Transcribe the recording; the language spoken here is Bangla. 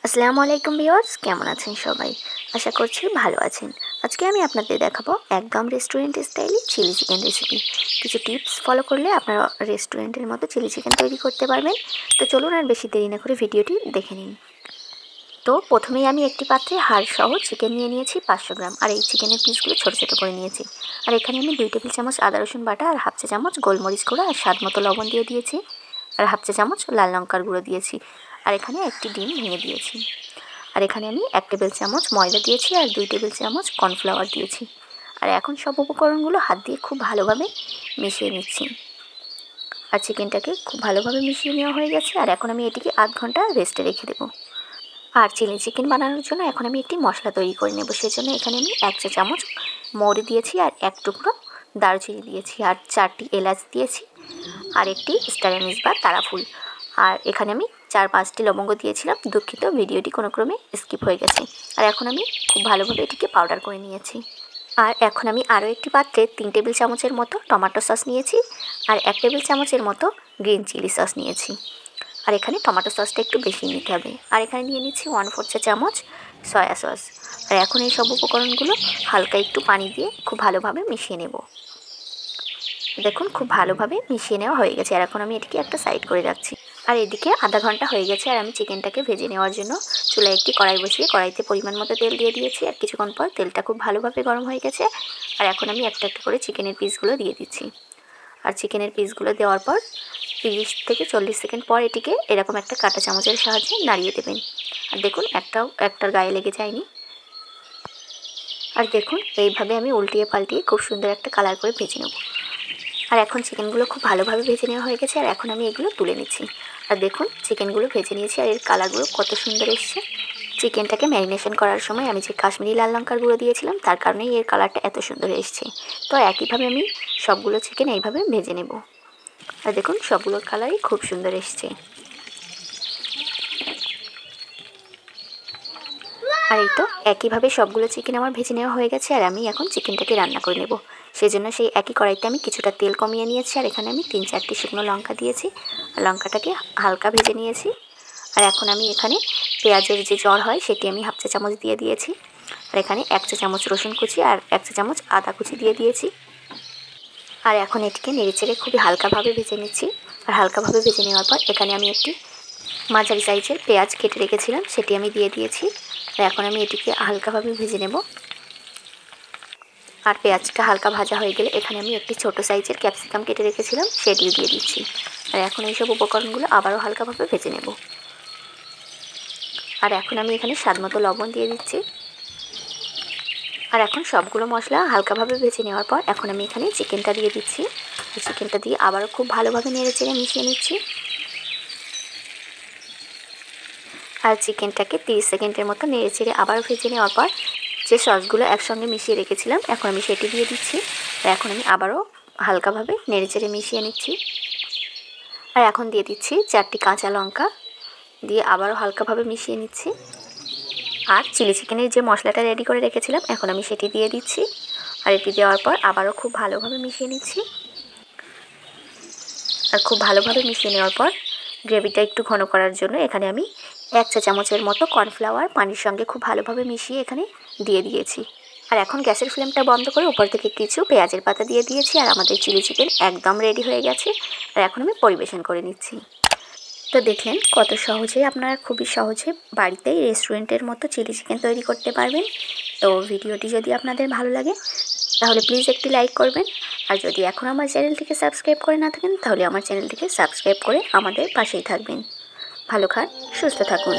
আসসালামু আলাইকুম ভিউয়ার্স, কেমন আছেন সবাই? আশা করছি ভালো আছেন। আজকে আমি আপনাদের দেখাবো একদম রেস্টুরেন্ট স্টাইলে চিলি চিকেন রেসিপি। কিছু টিপস ফলো করলে আপনারা রেস্টুরেন্টের মতো চিলি চিকেন তৈরি করতে পারবেন। তো চলুন আর বেশি দেরি না করে ভিডিওটি দেখে নিন। তো প্রথমেই আমি একটি পাত্রে হাড় সহ চিকেন নিয়ে নিয়েছি 500 গ্রাম, আর এই চিকেনের পিসগুলো ছোটো ছোটো করে নিয়েছি। আর এখানে আমি 2 টেবিল চামচ আদা রসুন বাটা আর হাফ চা চামচ গোলমরিচ গুঁড়ো আর স্বাদ মতো লবণ দিয়ে দিয়েছি, আর হাফ চা চামচ লাল লঙ্কার গুঁড়ো দিয়েছি, আর এখানে একটি ডিম ভেঙে দিয়েছি। আর এখানে আমি 1 টেবিল চামচ ময়দা দিয়েছি আর 2 টেবিল চামচ কর্নফ্লাওয়ার দিয়েছি। আর এখন সব উপকরণগুলো হাত দিয়ে খুব ভালোভাবে মিশিয়ে নিচ্ছি। আর চিকেনটাকে খুব ভালোভাবে মিশিয়ে নেওয়া হয়ে গেছে। আর এখন আমি এটিকে আধ ঘন্টা রেস্টে রেখে দেবো। আর চিলি চিকেন বানানোর জন্য এখন আমি একটি মশলা তৈরি করে নেব। সেজন্য এখানে আমি 1 চা চামচ মৌরি দিয়েছি আর 1 টুকরো দারুচিনি দিয়েছি আর 4টি এলাচ দিয়েছি আর একটি স্টার অ্যানিস বা তারাফুল। আর এখানে আমি 4-5টি লবঙ্গ দিয়েছিলাম। দুঃখিত, ভিডিওটি কোনো ক্রমে স্কিপ হয়ে গেছে। আর এখন আমি খুব ভালোভাবে এটিকে পাউডার করে নিয়েছি। আর এখন আমি আরও একটি পাত্রে 3 টেবিল চামচের মতো টমেটো সস নিয়েছি আর 1 টেবিল চামচের মতো গ্রিন চিলি সস নিয়েছি। আর এখানে টমেটো সসটা একটু বেশি নিতে হবে। আর এখানে নিয়ে নিচ্ছি 1/4 চা চামচ সয়া সস। আর এখন এই সব উপকরণগুলো হালকা একটু পানি দিয়ে খুব ভালোভাবে মিশিয়ে নেব। দেখুন, খুব ভালোভাবে মিশিয়ে নেওয়া হয়ে গেছে। আর এখন আমি এটিকে একটা সাইড করে রাখছি। আর এদিকে আধা ঘন্টা হয়ে গেছে আর আমি চিকেনটাকে ভেজে নেওয়ার জন্য চুলায় একটি কড়াই বসিয়ে কড়াইতে পরিমাণ মতো তেল দিয়ে দিয়েছি। আর কিছুক্ষণ পর তেলটা খুব ভালোভাবে গরম হয়ে গেছে। আর এখন আমি একটা একটা করে চিকেনের পিসগুলো দিয়ে দিচ্ছি। আর চিকেনের পিসগুলো দেওয়ার পর 30 থেকে 40 সেকেন্ড পর এটিকে এরকম একটা কাঁটা চামচের সাহায্যে নাড়িয়ে দেবেন। আর দেখুন, একটার গায়ে লেগে যায়নি। আর দেখুন, এইভাবে আমি উল্টিয়ে পাল্টিয়ে খুব সুন্দর একটা কালার করে ভেজে নেব। আর এখন চিকেনগুলো খুব ভালোভাবে ভেজে নেওয়া হয়ে গেছে। আর এখন আমি এগুলো তুলে নিচ্ছি। আর দেখুন, চিকেনগুলো ভেজে নিয়েছি আর এর কালারগুলো কত সুন্দর এসছে। চিকেনটাকে ম্যারিনেশন করার সময় আমি যে কাশ্মীরি লাল লঙ্কার গুঁড়ো দিয়েছিলাম, তার কারণেই এর কালারটা এত সুন্দর এসছে। তো একইভাবে আমি সবগুলো চিকেন এইভাবে ভেজে নেব। আর দেখুন, সবগুলোর কালারই খুব সুন্দর এসছে। আর এই তো একইভাবে সবগুলো চিকেন আমার ভেজে নেওয়া হয়ে গেছে। আর আমি এখন চিকেনটাকে রান্না করে নেব। সেজন্য সেই একই কড়াইতে আমি কিছুটা তেল কমিয়ে নিয়েছি। আর এখানে আমি 3-4টি শুকনো লঙ্কা দিয়েছি আর লঙ্কাটাকে হালকা ভেজে নিয়েছি। আর এখন আমি এখানে পেঁয়াজের যে জল হয় সেটি আমি হাফ চা চামচ দিয়ে দিয়েছি। আর এখানে 1 চা চামচ রসুন কুচি আর 1 চা চামচ আদা কুচি দিয়ে দিয়েছি। আর এখন এটিকে নেড়েচেড়ে খুবই হালকাভাবে ভেজে নিচ্ছি। আর হালকাভাবে ভেজে নেওয়ার পর এখানে আমি একটি মাঝারি সাইজের পেঁয়াজ কেটে রেখেছিলাম, সেটি আমি দিয়ে দিয়েছি। আর এখন আমি এটিকে হালকাভাবে ভেজে নেব। আর পেঁয়াজটা হালকা ভাজা হয়ে গেলে এখানে আমি একটি ছোট সাইজের ক্যাপসিকাম কেটে রেখেছিলাম, সেটিও দিয়ে দিচ্ছি। আর এখন এইসব উপকরণগুলো আবারও হালকাভাবে ভেজে নেব। আর এখন আমি এখানে স্বাদ মতো লবণ দিয়ে দিচ্ছি। আর এখন সবগুলো মশলা হালকাভাবে ভেজে নেওয়ার পর এখন আমি এখানে চিকেনটা দিয়ে দিচ্ছি। চিকেনটা দিয়ে আবারও খুব ভালোভাবে নেড়েচেড়ে মিশিয়ে নিচ্ছি। আর চিকেনটাকে 30 সেকেন্ডের মতো নেড়েচেড়ে আবারও ভেজে নেওয়ার পর যে সসগুলো একসঙ্গে মিশিয়ে রেখেছিলাম এখন আমি সেটি দিয়ে দিচ্ছি। আর এখন আমি আবারও হালকাভাবে নেড়েচেড়ে মিশিয়ে নিচ্ছি। আর এখন দিয়ে দিচ্ছি 4টি কাঁচা লঙ্কা দিয়ে আবারও হালকাভাবে মিশিয়ে নিচ্ছি। আর চিলি চিকেনের যে মশলাটা রেডি করে রেখেছিলাম এখন আমি সেটি দিয়ে দিচ্ছি। আর এটি দেওয়ার পর আবারও খুব ভালোভাবে মিশিয়ে নিচ্ছি। আর খুব ভালোভাবে মিশিয়ে নেওয়ার পর গ্রেভিটা একটু ঘন করার জন্য এখানে আমি 1 চা চামচের মতো কর্নফ্লাওয়ার পানির সঙ্গে খুব ভালোভাবে মিশিয়ে এখানে দিয়ে দিয়েছি। আর এখন গ্যাসের ফ্লেমটা বন্ধ করে উপর থেকে কিছু পেঁয়াজের পাতা দিয়ে দিয়েছি। আর আমাদের চিলি চিকেন একদম রেডি হয়ে গেছে। আর এখন আমি পরিবেশন করে নিচ্ছি। তো দেখলেন কত সহজেই আপনারা খুবই সহজে বাড়িতেই রেস্টুরেন্টের মতো চিলি চিকেন তৈরি করতে পারবেন। তো ভিডিওটি যদি আপনাদের ভালো লাগে তাহলে প্লিজ একটি লাইক করবেন। আর যদি এখন আমার চ্যানেলটিকে সাবস্ক্রাইব করে না থাকেন তাহলে আমার চ্যানেলটিকে সাবস্ক্রাইব করে আমাদের পাশেই থাকবেন। ভালো খান, সুস্থ থাকুন।